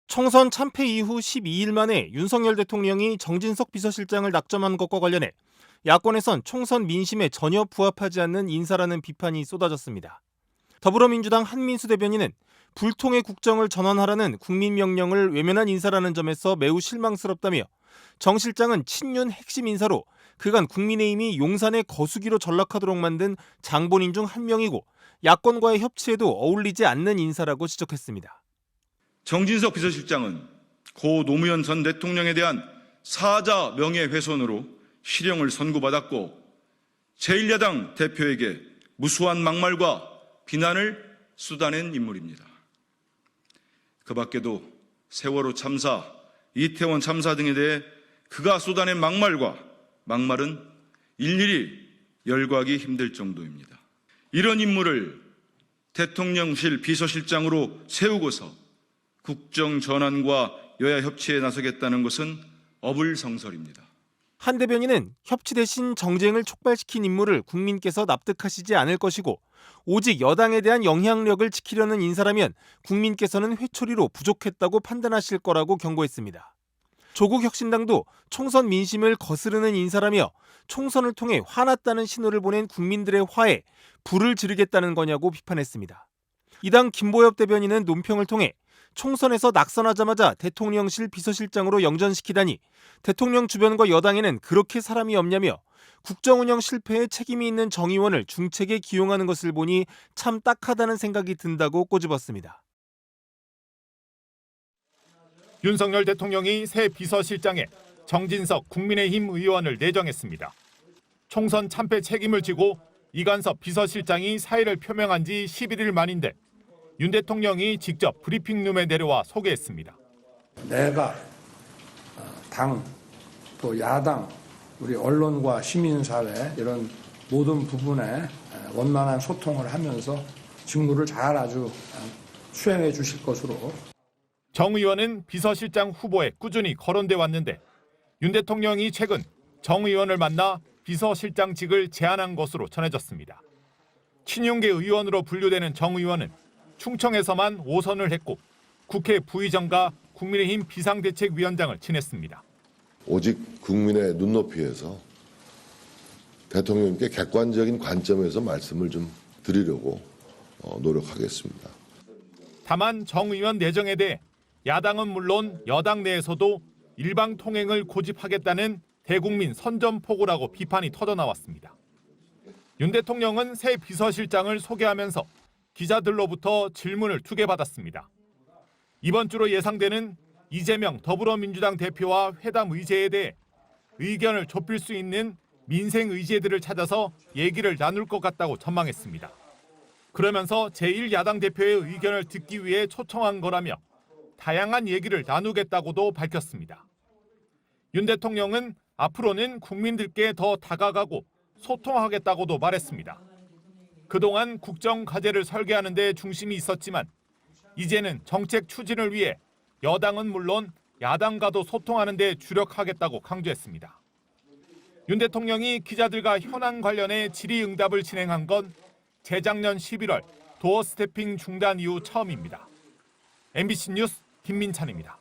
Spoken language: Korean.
총선 참패 이후 12일 만에 윤석열 대통령이 정진석 비서실장을 낙점한 것과 관련해 야권에선 총선 민심에 전혀 부합하지 않는 인사라는 비판이 쏟아졌습니다. 더불어민주당 한민수 대변인은 불통의 국정을 전환하라는 국민 명령을 외면한 인사라는 점에서 매우 실망스럽다며 정 실장은 친윤 핵심 인사로 그간 국민의힘이 용산의 거수기로 전락하도록 만든 장본인 중 한 명이고 야권과의 협치에도 어울리지 않는 인사라고 지적했습니다. 정진석 비서실장은 고 노무현 전 대통령에 대한 사자 명예훼손으로 실형을 선고받았고 제1야당 대표에게 무수한 막말과 비난을 쏟아낸 인물입니다. 그 밖에도 세월호 참사, 이태원 참사 등에 대해 그가 쏟아낸 막말은 일일이 열거하기 힘들 정도입니다. 이런 인물을 대통령실 비서실장으로 세우고서 국정 전환과 여야 협치에 나서겠다는 것은 어불성설입니다. 한 대변인은 협치 대신 정쟁을 촉발시킨 인물을 국민께서 납득하시지 않을 것이고 오직 여당에 대한 영향력을 지키려는 인사라면 국민께서는 회초리로 부족했다고 판단하실 거라고 경고했습니다. 조국혁신당도 총선 민심을 거스르는 인사라며 총선을 통해 화났다는 신호를 보낸 국민들의 화에 불을 지르겠다는 거냐고 비판했습니다. 이 당 김보엽 대변인은 논평을 통해 총선에서 낙선하자마자 대통령실 비서실장으로 영전시키다니 대통령 주변과 여당에는 그렇게 사람이 없냐며 국정운영 실패에 책임이 있는 정 의원을 중책에 기용하는 것을 보니 참 딱하다는 생각이 든다고 꼬집었습니다. 윤석열 대통령이 새 비서실장에 정진석 국민의힘 의원을 내정했습니다. 총선 참패 책임을 지고 이관섭 비서실장이 사의를 표명한 지 11일 만인데 윤 대통령이 직접 브리핑룸에 내려와 소개했습니다. 내가 당, 또 야당, 우리 언론과 시민사회 이런 모든 부분에 원만한 소통을 하면서 직무를 잘 아주 수행해 주실 것으로. 정 의원은 비서실장 후보에 꾸준히 거론돼 왔는데 윤 대통령이 최근 정 의원을 만나 비서실장직을 제안한 것으로 전해졌습니다. 친윤계 의원으로 분류되는 정 의원은 충청에서만 5선을 했고 국회 부의장과 국민의힘 비상대책위원장을 지냈습니다. 오직 국민의 눈높이에서 대통령님께 객관적인 관점에서 말씀을 좀 드리려고 노력하겠습니다. 다만 정 의원 내정에 대해 야당은 물론 여당 내에서도 일방통행을 고집하겠다는 대국민 선전포고라고 비판이 터져나왔습니다. 윤 대통령은 새 비서실장을 소개하면서 기자들로부터 질문을 2개 받았습니다. 이번 주로 예상되는 이재명 더불어민주당 대표와 회담 의제에 대해 의견을 좁힐 수 있는 민생 의제들을 찾아서 얘기를 나눌 것 같다고 전망했습니다. 그러면서 제1야당 대표의 의견을 듣기 위해 초청한 거라며 다양한 얘기를 나누겠다고도 밝혔습니다. 윤 대통령은 앞으로는 국민들께 더 다가가고 소통하겠다고도 말했습니다. 그동안 국정 과제를 설계하는 데 중심이 있었지만 이제는 정책 추진을 위해 여당은 물론 야당과도 소통하는 데 주력하겠다고 강조했습니다. 윤 대통령이 기자들과 현안 관련해 질의응답을 진행한 건 재작년 11월 도어 스태핑 중단 이후 처음입니다. MBC 뉴스 김민찬입니다.